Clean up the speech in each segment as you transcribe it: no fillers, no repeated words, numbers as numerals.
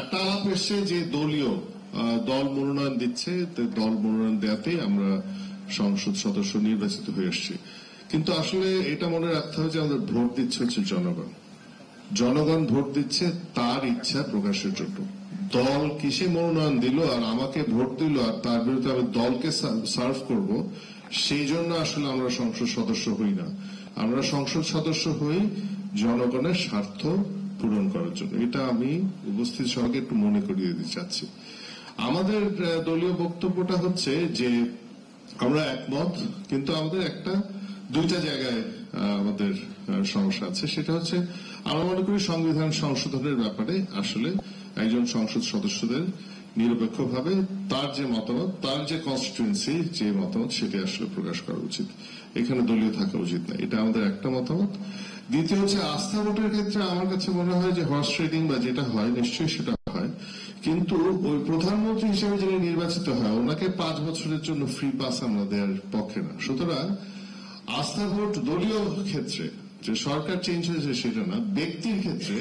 একটা আলাপ এসছে যে দলীয় দল মনোনয়ন দিচ্ছে, দল মনোনয়ন দেওয়াতে আমরা সংসদ সদস্য নির্বাচিত হয়ে আসছি। কিন্তু আসলে এটা মনে রাখতে হবে যে আমাদের ভোট দিচ্ছে হচ্ছে জনগণ। জনগণ ভোট দিচ্ছে তার ইচ্ছা প্রকাশের জন্য। দল কিসে মনোনয়ন দিল আর আমাকে ভোট দিল আর তার বিরুদ্ধে আমি দলকে সার্ভ করব, সেই জন্য আসলে আমরা সংসদ সদস্য হই না। আমরা সংসদ সদস্য হই জনগণের স্বার্থ পূরণ করার জন্য। এটা আমি উপস্থিত সবাইকে একটু মনে করিয়ে দিতে চাচ্ছি। আমাদের দলীয় বক্তব্যটা হচ্ছে যে আমরা একমত, কিন্তু আমাদের দুইটা জায়গায় আমাদের সমস্যা আছে। সেটা হচ্ছে আমরা মনে করি সংবিধান সংশোধনের ব্যাপারে আসলে একজন সংসদ সদস্যদের নিরপেক্ষভাবে তার যে মতামত, তার যে কনস্টিটুয়েন্সি যে মতামত, সেটা আসলে প্রকাশ করা উচিত। এখানে দলীয় থাকা উচিত না, এটা আমাদের একটা মতামত। দ্বিতীয় হচ্ছে আস্থা ভোটের ক্ষেত্রে আমার কাছে মনে হয় যে হর্স ট্রেডিং বা যেটা হয় নিশ্চয়ই সেটা হয়, কিন্তু ওই প্রধানমন্ত্রী হিসেবে যিনি নির্বাচিত হয় ওনাকে 5 বছরের জন্য ফ্রি পাস আমরা দেওয়ার পক্ষে না। সুতরাং আস্থা ভোট দলীয় ক্ষেত্রে যে সরকার চেঞ্জ হয়েছে সেটা না, ব্যক্তির ক্ষেত্রে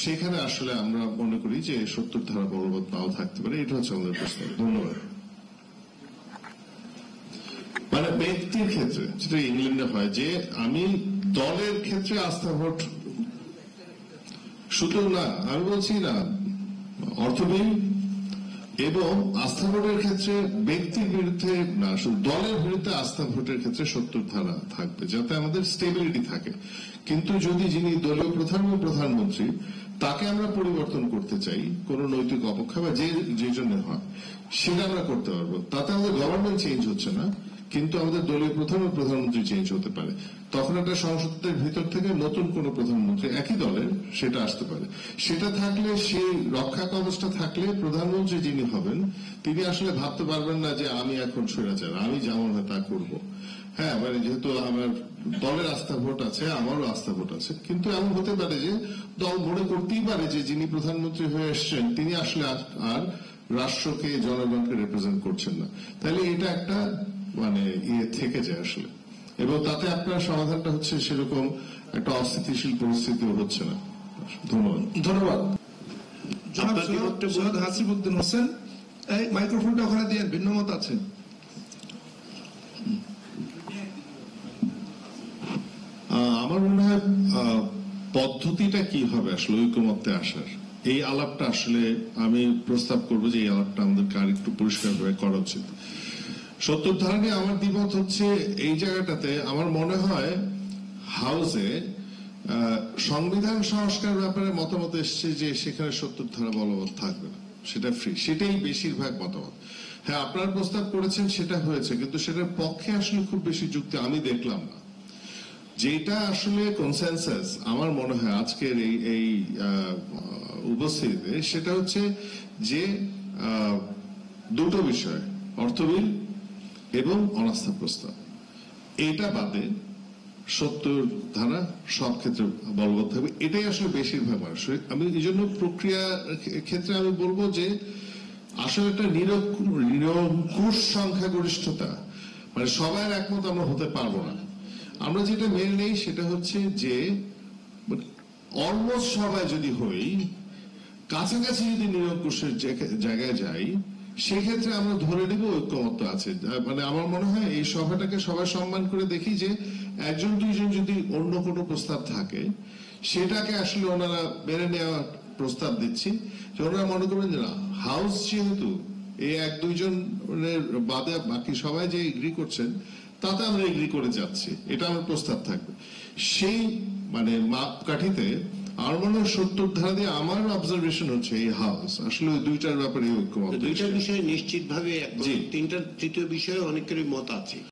সেখানে আসলে আমরা মনে করি যে 70 ধারা বলবৎ নাও থাকতে পারে। এটা হচ্ছে আমাদের প্রশ্ন। ধন্যবাদ। মানে ব্যক্তির ক্ষেত্রে যেটা ইংল্যান্ডে হয় যে আমি দলের ক্ষেত্রে আস্থা ভোট শুধু না, আমি বলছি না অর্থবিল এবং আস্থা ভোটের ক্ষেত্রে ব্যক্তির বিরুদ্ধে না, শুধু দলের বিরুদ্ধে আস্থা ভোটের ক্ষেত্রে 70 ধারা থাকবে যাতে আমাদের স্টেবিলিটি থাকে। কিন্তু যদি যিনি দলীয় প্রধান ও প্রধানমন্ত্রী তাকে আমরা পরিবর্তন করতে চাই কোন নৈতিক অপেক্ষা বা যে জন্য হয়, সেটা আমরা করতে পারবো। তাতে আমাদের গভর্নমেন্ট চেঞ্জ হচ্ছে না, কিন্তু আমাদের দলীয় প্রধান ও প্রধানমন্ত্রী চেঞ্জ হতে পারে। তখন একটা সংসদের ভিতর থেকে নতুন কোন প্রধানমন্ত্রী একই দলের সেটা আসতে পারে। সেটা থাকলে সেই রক্ষা কবচটা থাকলে প্রধানমন্ত্রী যিনি হবেন তিনি আসলে ভাবতে পারবেন না যে আমি এখন স্বৈরাচার, আমি যেমন হয় তা করব। হ্যাঁ, মানে যেহেতু আমার দলের আস্থা ভোট আছে, আমারও আস্থা ভোট আছে, কিন্তু এমন হতে পারে যে দল মনে করতেই পারে যে যিনি প্রধানমন্ত্রী হয়ে এসছেন তিনি আসলে আর রাষ্ট্রকে জনগণকে রিপ্রেজেন্ট করছেন না। তাহলে এটা একটা মানে থেকে যায় আসলে, এবং তাতে আপনার সমাধানটা হচ্ছে সেরকম একটা অস্থিতিশীল পরিস্থিতিও হচ্ছে না। ধন্যবাদ। ধন্যবাদ। সৈয়দ হাসিবউদ্দিন হোসেন, এই মাইক্রোফোনটা ওখানে দিয়ে, ভিন্ন মত আছে। আমার মনে হয় পদ্ধতিটা কি হবে আসলে ঐকমত্যে আসার, এই আলাপটা আসলে আমি প্রস্তাব করব যে এই আলাপটা আমাদেরকে আরেকটু পরিষ্কারভাবে করা উচিত। 70 ধারা নিয়ে আমার দ্বিমত হচ্ছে এই জায়গাটাতে। আমার মনে হয় হাউসে সংবিধান সংস্কার ব্যাপারে মতামত এসছে যে সেখানে 70 ধারা বলবৎ থাকবে না, সেটা ফ্রি, সেটাই বেশিরভাগ মতামত। হ্যাঁ, আপনারা প্রস্তাব করেছেন সেটা হয়েছে, কিন্তু সেটার পক্ষে আসলে খুব বেশি যুক্তি আমি দেখলাম না। যেটা আসলে কনসেনসাস আমার মনে হয় আজকের এই উপস্থিতিতে, সেটা হচ্ছে যে দুটো বিষয়, অর্থবিল এবং অনাস্থা প্রস্তাব, এটা বাদে 70 ধারা সব ক্ষেত্রে বলবৎ থাকবে। এটাই আসলে বেশিরভাগ মানুষের। আমি এই জন্য প্রক্রিয়া ক্ষেত্রে আমি বলবো যে আসলে একটা নিরঙ্কুশ সংখ্যাগরিষ্ঠতা, মানে সবার একমত আমরা হতে পারবো না। আমরা যেটা মেনে নেই সেটা হচ্ছে যে অলমোস্ট সবাই যদি হই, কাছাকাছি যদি নিরঙ্কুশের জায়গায় যাই, সেক্ষেত্রে আমরা ধরে নিব ঐক্যমত্য আছে। মানে আমার মনে হয় এই সভাটাকে সবাই সম্মান করে দেখি যে একজন দুইজন যদি অন্য কোনো প্রস্তাব থাকে সেটাকে আসলে ওনারা মেনে নেওয়ার প্রস্তাব দিচ্ছি, যে ওনারা মনে করবেন যে না, হাউস যেহেতু এই 1-2জনের বাদে বাকি সবাই যে এগ্রি করছেন তাতে আমরা এগ্রি করে যাচ্ছি, এটা আমার প্রস্তাব থাকবে। সেই মানে মাপকাঠিতে আমার মনে হয় 70 ধারা দিয়ে আমার অবজারভেশন হচ্ছে এই হাউস আসলে ওই দুইটার ব্যাপারে ঐক্যমত। দুইটা বিষয় নিশ্চিতভাবে, তৃতীয় বিষয়ে অনেকেরই মত আছে।